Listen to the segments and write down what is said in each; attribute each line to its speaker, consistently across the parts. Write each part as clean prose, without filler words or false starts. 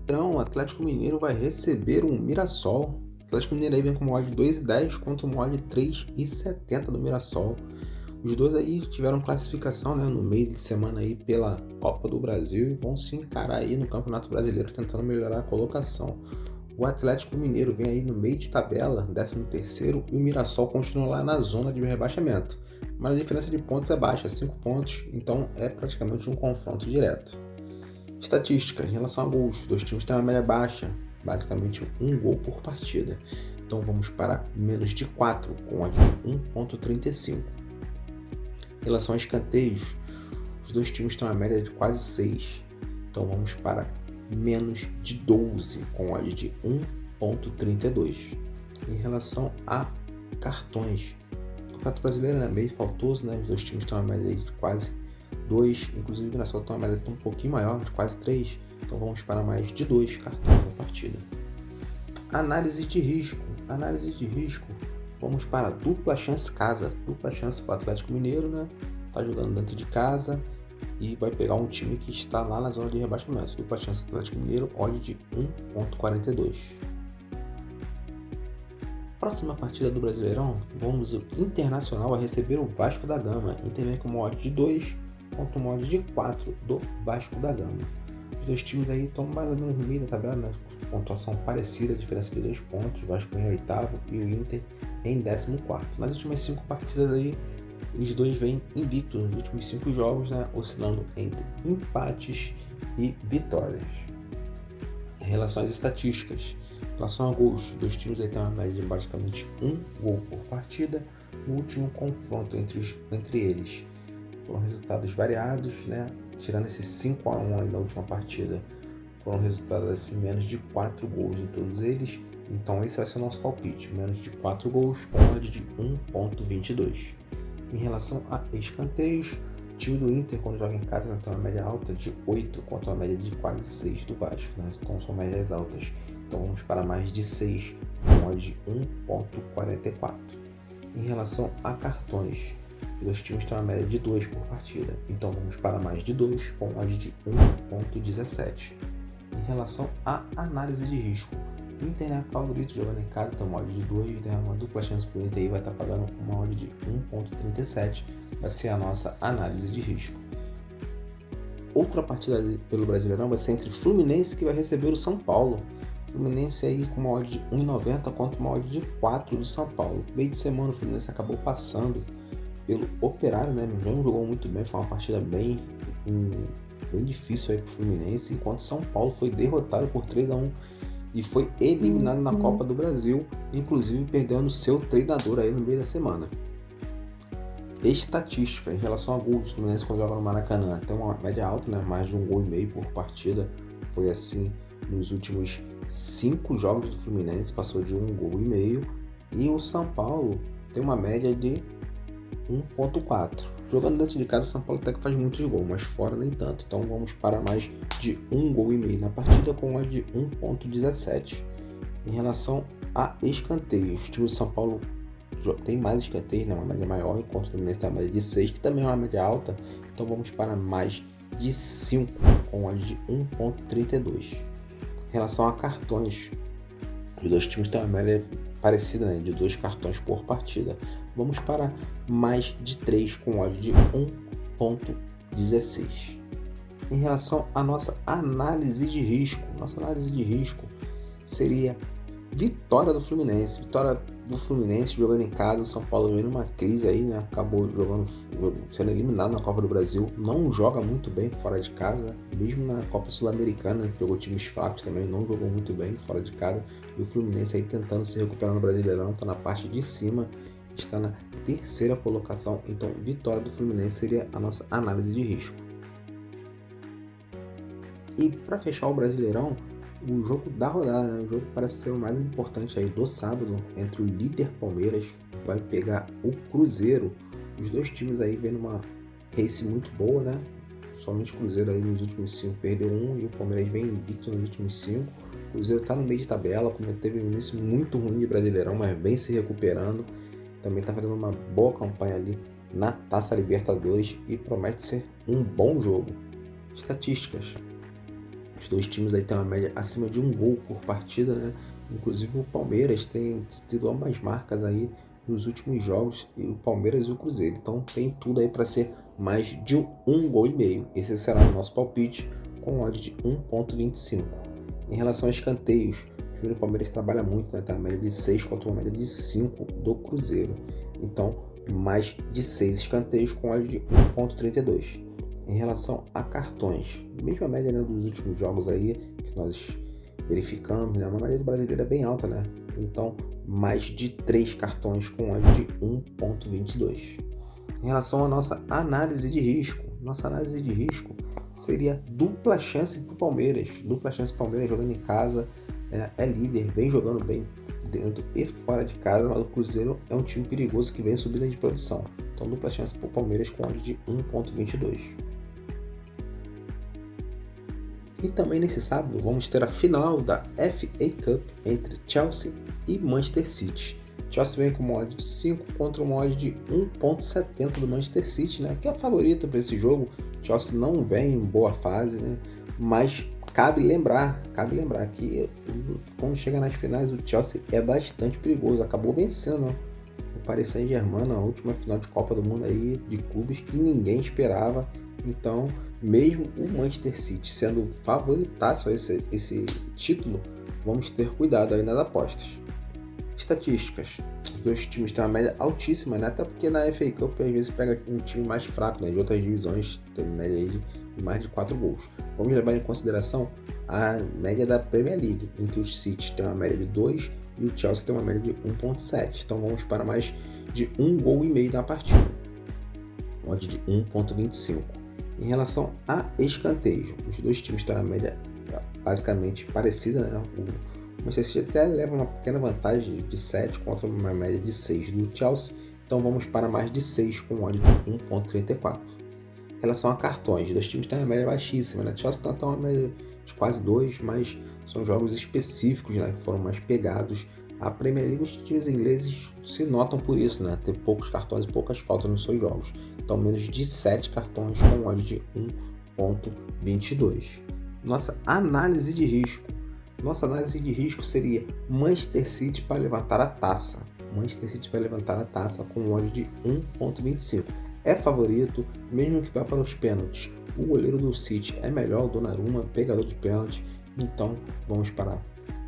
Speaker 1: Então, o Atlético Mineiro vai receber um Mirassol. O Atlético Mineiro aí vem com uma odd de 2,10 contra uma odd de 3,70 do Mirassol. Os dois aí tiveram classificação, né, no meio de semana aí pela Copa do Brasil e vão se encarar aí no Campeonato Brasileiro tentando melhorar a colocação. O Atlético Mineiro vem aí no meio de tabela, 13º, e o Mirassol continua lá na zona de rebaixamento. Mas a diferença de pontos é baixa, 5 pontos, então é praticamente um confronto direto. Estatísticas, em relação a gols, os dois times têm uma média baixa, basicamente um gol por partida. Então vamos para menos de 4, com odd de 1,35. Em relação a escanteios, os dois times têm uma média de quase 6. Então vamos para menos de 12, com odd de 1,32. Em relação a cartões, o Campeonato Brasileiro é meio faltoso, né? Os dois times têm uma média de quase 2, inclusive o Mirassol tem uma média um pouquinho maior, de quase 3, então vamos para mais de 2 cartões na partida. Análise de risco, vamos para dupla chance casa, dupla chance para o Atlético Mineiro, né? Tá jogando dentro de casa e vai pegar um time que está lá na zona de rebaixamento. Dupla chance do Atlético Mineiro, odd de 1,42. Próxima partida do Brasileirão, vamos o Internacional a receber o Vasco da Gama. Inter vem com uma odd de 2 contra uma odd de 4 do Vasco da Gama. Os dois times aí estão mais ou menos no meio da tabela, né? Pontuação parecida, diferença de 2 pontos. O Vasco em 8º e o Inter em 14º. Nas últimas 5 partidas aí, os dois vêm invictos nos últimos 5 jogos, né? Oscilando entre empates e vitórias. Em relação às estatísticas, em relação a gols, os dois times aí têm uma média de basicamente um gol por partida. No último confronto entre eles, foram resultados variados, né? Tirando esses 5-1 aí na última partida, foram resultados assim, menos de 4 gols em todos eles. Então esse vai ser o nosso palpite, menos de 4 gols com odd de 1,22. Em relação a escanteios, o time do Inter, quando joga em casa, tem uma média alta de 8 contra uma média de quase 6 do Vasco, né? Então são médias altas. Então vamos para mais de 6 com odd de 1,44. Em relação a cartões, os dois times têm uma média de 2 por partida, então vamos para mais de 2 com odd de 1,17. Em relação à análise de risco, Inter é favorito jogando em casa, tem uma odd de 2, né? Uma dupla chance para o Inter aí vai estar pagando uma odd de 1,37, vai ser a nossa análise de risco. Outra partida pelo Brasileirão vai ser entre Fluminense, que vai receber o São Paulo. Fluminense aí com uma odd de 1,90 contra uma odd de 4 do São Paulo. Meio de semana o Fluminense acabou passando pelo Operário, né? Não jogou muito bem, foi uma partida bem difícil aí pro Fluminense, enquanto São Paulo foi derrotado por 3-1 e foi eliminado na Copa do Brasil, inclusive perdendo seu treinador aí no meio da semana. Estatística, em relação a gols do Fluminense quando joga no Maracanã, tem uma média alta, né? Mais de 1,5 gol por partida, foi assim nos últimos 5 jogos do Fluminense, passou de 1,5 gol, e o São Paulo tem uma média de 1,4. Jogando dentro de casa, o São Paulo até que faz muitos gols, mas fora nem tanto. Então vamos para mais de 1,5 gol na partida com odd de 1,17. Em relação a escanteios, o time do São Paulo tem mais escanteios, né? Uma média maior, enquanto o Fluminense tem uma média de 6, que também é uma média alta. Então vamos para mais de 5 com odd de 1,32. Em relação a cartões, os dois times têm uma média parecida, né, de 2 cartões por partida. Vamos para mais de 3 com odd de 1,16. Em relação à nossa análise de risco, seria vitória do Fluminense. Vitória do Fluminense jogando em casa. O São Paulo veio numa crise aí, né? Acabou sendo eliminado na Copa do Brasil. Não joga muito bem fora de casa. Mesmo na Copa Sul-Americana, né? Pegou times fracos também. Não jogou muito bem fora de casa. E o Fluminense aí tentando se recuperar no Brasileirão. Está na parte de cima. Está na 3ª colocação. Então, vitória do Fluminense seria a nossa análise de risco. E para fechar o Brasileirão, o jogo da rodada, né? O jogo parece ser o mais importante aí do sábado, entre o líder Palmeiras, vai pegar o Cruzeiro. Os dois times aí vendo uma race muito boa, né? Somente o Cruzeiro aí nos últimos 5 perdeu 1 e o Palmeiras vem invicto nos últimos 5. O Cruzeiro tá no meio de tabela, como teve um início muito ruim de Brasileirão, mas vem se recuperando. Também tá fazendo uma boa campanha ali na Taça Libertadores e promete ser um bom jogo. Estatísticas. Os dois times aí têm uma média acima de 1 gol por partida, né? Inclusive o Palmeiras tem tido ambas marcas aí nos últimos jogos, e o Palmeiras e o Cruzeiro. Então tem tudo aí para ser mais de 1,5 gol. Esse será o nosso palpite com odd de 1,25. Em relação a escanteios, o time do Palmeiras trabalha muito, né? Tem uma média de 6 contra uma média de 5 do Cruzeiro. Então, mais de 6 escanteios com odd de 1,32. Em relação a cartões, mesma média, né, dos últimos jogos aí que nós verificamos, né? Uma média do brasileiro é bem alta, né? Então, mais de 3 cartões com odd de 1,22. Em relação à nossa análise de risco, seria dupla chance para o Palmeiras. Dupla chance para o Palmeiras jogando em casa, é líder, vem jogando bem dentro e fora de casa, mas o Cruzeiro é um time perigoso que vem subindo de produção. Então, dupla chance para o Palmeiras com odd de 1,22. E também nesse sábado vamos ter a final da FA Cup entre Chelsea e Manchester City. Chelsea vem com uma odd de 5 contra uma odd de 1,70 do Manchester City, né? Que é a favorita para esse jogo. Chelsea não vem em boa fase, né? Mas cabe lembrar que quando chega nas finais o Chelsea é bastante perigoso. Acabou vencendo o Paris Saint-Germain na última final de Copa do Mundo aí, de clubes que ninguém esperava. Então, mesmo o Manchester City sendo favoritaço a esse título, vamos ter cuidado aí nas apostas. Estatísticas. Os dois times têm uma média altíssima, né? Até porque na FA Cup às vezes pega um time mais fraco, né? De outras divisões tem média aí de mais de 4 gols. Vamos levar em consideração a média da Premier League, em que o City tem uma média de 2 e o Chelsea tem uma média de 1,7. Então vamos para mais de 1,5 gols na partida. Odd de 1,25. Em relação a escanteio, os dois times têm uma média basicamente parecida, né? O Manchester City até leva uma pequena vantagem de 7 contra uma média de 6 do Chelsea, então vamos para mais de 6 com odd de 1,34. Em relação a cartões, os dois times têm uma média baixíssima, né? O Chelsea tem uma média de quase 2, mas são jogos específicos, né, que foram mais pegados. A Premier League, os times ingleses se notam por isso, né? Ter poucos cartões e poucas faltas nos seus jogos. Então, menos de 7 cartões com odd de 1,22. Nossa análise de risco. Seria Manchester City para levantar a taça. Com odd de 1,25. É favorito, mesmo que vá para os pênaltis. O goleiro do City é melhor, o Donnarumma, pegador de pênalti. Então, vamos para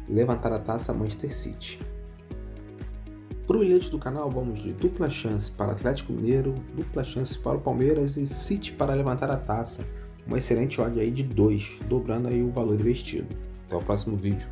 Speaker 1: levantar a taça Manchester City. Para o bilhete do canal, vamos de dupla chance para Atlético Mineiro, dupla chance para o Palmeiras e City para levantar a taça. Uma excelente odd aí de 2, dobrando aí o valor investido. Até o próximo vídeo.